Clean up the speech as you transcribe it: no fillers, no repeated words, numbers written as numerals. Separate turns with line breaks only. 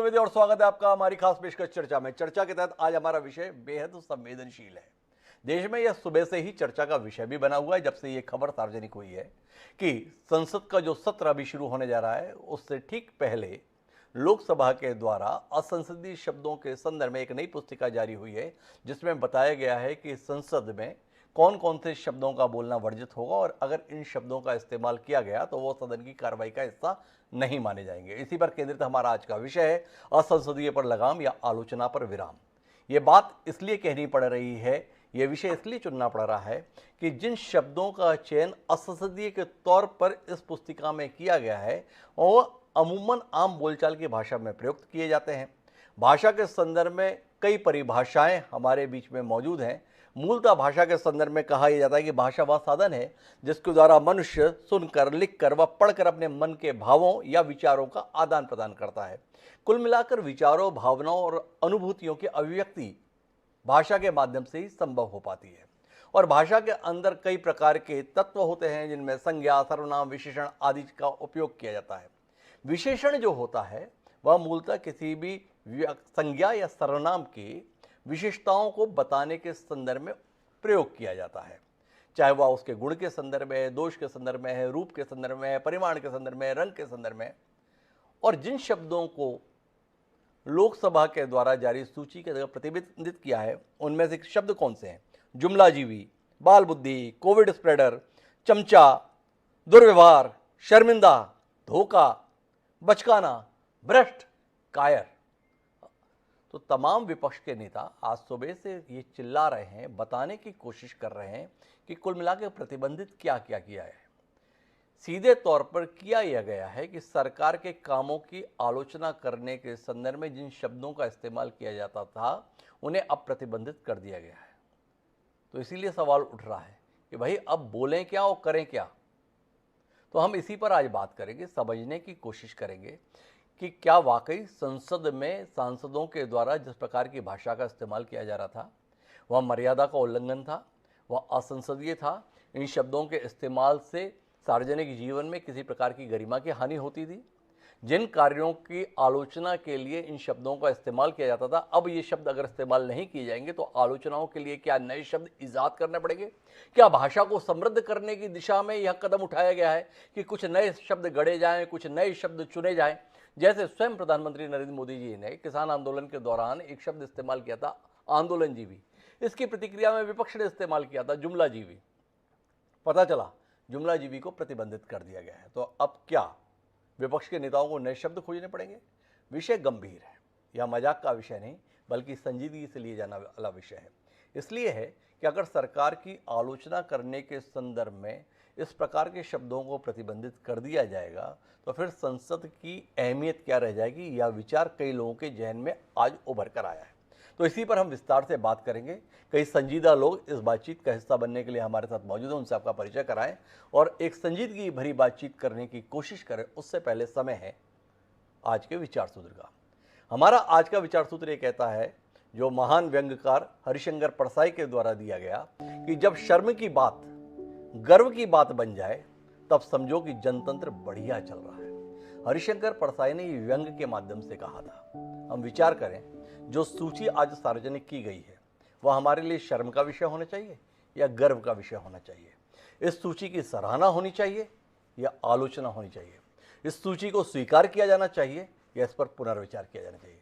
द्विवेदी और स्वागत है आपका हमारी खास पेशकश चर्चा में। चर्चा के तहत आज हमारा विषय बेहद संवेदनशील है। देश में यह सुबह से ही चर्चा का विषय भी बना हुआ है, जब से यह खबर सार्वजनिक हुई है कि संसद का जो सत्र अभी शुरू होने जा रहा है, उससे ठीक पहले लोकसभा के द्वारा असंसदीय शब्दों के संदर्भ में एक नई पुस्तिका जारी हुई है, जिसमें बताया गया है कि संसद में कौन कौन से शब्दों का बोलना वर्जित होगा और अगर इन शब्दों का इस्तेमाल किया गया तो वो सदन की कार्रवाई का हिस्सा नहीं माने जाएंगे। इसी पर केंद्रित हमारा आज का विषय है असंसदीय पर लगाम या आलोचना पर विराम। ये बात इसलिए कहनी पड़ रही है, ये विषय इसलिए चुनना पड़ रहा है कि जिन शब्दों का चयन असंसदीय के तौर पर इस पुस्तिका में किया गया है वो अमूमन आम बोलचाल की भाषा में प्रयुक्त किए जाते हैं। भाषा के संदर्भ में कई परिभाषाएं हमारे बीच में मौजूद हैं। मूलतः भाषा के संदर्भ में कहा यह जाता है कि भाषा वह साधन है जिसके द्वारा मनुष्य सुनकर, लिखकर व पढ़कर अपने मन के भावों या विचारों का आदान प्रदान करता है। कुल मिलाकर विचारों, भावनाओं और अनुभूतियों की अभिव्यक्ति भाषा के माध्यम से ही संभव हो पाती है। और भाषा के अंदर कई प्रकार के तत्व होते हैं, जिनमें संज्ञा, सर्वनाम, विशेषण आदि का उपयोग किया जाता है। विशेषण जो होता है वह मूलतः किसी भी संज्ञा या सर्वनाम की विशेषताओं को बताने के संदर्भ में प्रयोग किया जाता है, चाहे वह उसके गुण के संदर्भ में है, दोष के संदर्भ में है, रूप के संदर्भ में है, परिमाण के संदर्भ में है, रंग के संदर्भ में। और जिन शब्दों को लोकसभा के द्वारा जारी सूची के द्वारा प्रतिबंधित किया है, उनमें से शब्द कौन से हैं? जुमलाजीवी, बाल बुद्धि, कोविड स्प्रेडर, चमचा, दुर्व्यवहार, शर्मिंदा, धोखा, बचकाना, भ्रष्ट, कायर। तो तमाम विपक्ष के नेता आज सुबह से ये चिल्ला रहे हैं, बताने की कोशिश कर रहे हैं कि कुल मिलाकर प्रतिबंधित क्या क्या किया है। सीधे तौर पर किया यह गया है कि सरकार के कामों की आलोचना करने के संदर्भ में जिन शब्दों का इस्तेमाल किया जाता था उन्हें अब प्रतिबंधित कर दिया गया है। तो इसीलिए सवाल उठ रहा है कि भाई अब बोलें क्या और करें क्या। तो हम इसी पर आज बात करेंगे, समझने की कोशिश करेंगे कि क्या वाकई संसद में सांसदों के द्वारा जिस प्रकार की भाषा का इस्तेमाल किया जा रहा था वह मर्यादा का उल्लंघन था, वह असंसदीय था। इन शब्दों के इस्तेमाल से सार्वजनिक जीवन में किसी प्रकार की गरिमा की हानि होती थी। जिन कार्यों की आलोचना के लिए इन शब्दों का इस्तेमाल किया जाता था, अब ये शब्द अगर इस्तेमाल नहीं किए जाएंगे तो आलोचनाओं के लिए क्या नए शब्द ईजाद करने पड़ेंगे? क्या भाषा को समृद्ध करने की दिशा में यह कदम उठाया गया है कि कुछ नए शब्द गढ़े जाएं, कुछ नए शब्द चुने जाएं? जैसे स्वयं प्रधानमंत्री नरेंद्र मोदी जी ने किसान आंदोलन के दौरान एक शब्द इस्तेमाल किया था, आंदोलनजीवी। इसकी प्रतिक्रिया में विपक्ष ने इस्तेमाल किया था, जुमलाजीवी। पता चला जुमलाजीवी को प्रतिबंधित कर दिया गया है। तो अब क्या विपक्ष के नेताओं को नए शब्द खोजने पड़ेंगे? विषय गंभीर है, यह मजाक का विषय नहीं बल्कि संजीदगी से लिए जाने वाला विषय है। इसलिए है कि अगर सरकार की आलोचना करने के संदर्भ में इस प्रकार के शब्दों को प्रतिबंधित कर दिया जाएगा तो फिर संसद की अहमियत क्या रह जाएगी, यह विचार कई लोगों के जहन में आज उभर कर आया है। तो इसी पर हम विस्तार से बात करेंगे। कई संजीदा लोग इस बातचीत का हिस्सा बनने के लिए हमारे साथ मौजूद हैं, उनसे आपका परिचय कराएं और एक संजीदगी भरी बातचीत करने की कोशिश करें। उससे पहले समय है आज के विचार सूत्र का। हमारा आज का विचार सूत्र ये कहता है, जो महान व्यंग्यकार हरिशंकर परसाई के द्वारा दिया गया, कि जब शर्म की बात गर्व की बात बन जाए तब समझो कि जनतंत्र बढ़िया चल रहा है। हरिशंकर परसाई ने ये व्यंग्य के माध्यम से कहा था। हम विचार करें, जो सूची आज सार्वजनिक की गई है वह हमारे लिए शर्म का विषय होना चाहिए या गर्व का विषय होना चाहिए? इस सूची की सराहना होनी चाहिए या आलोचना होनी चाहिए? इस सूची को स्वीकार किया जाना चाहिए या इस पर पुनर्विचार किया जाना चाहिए?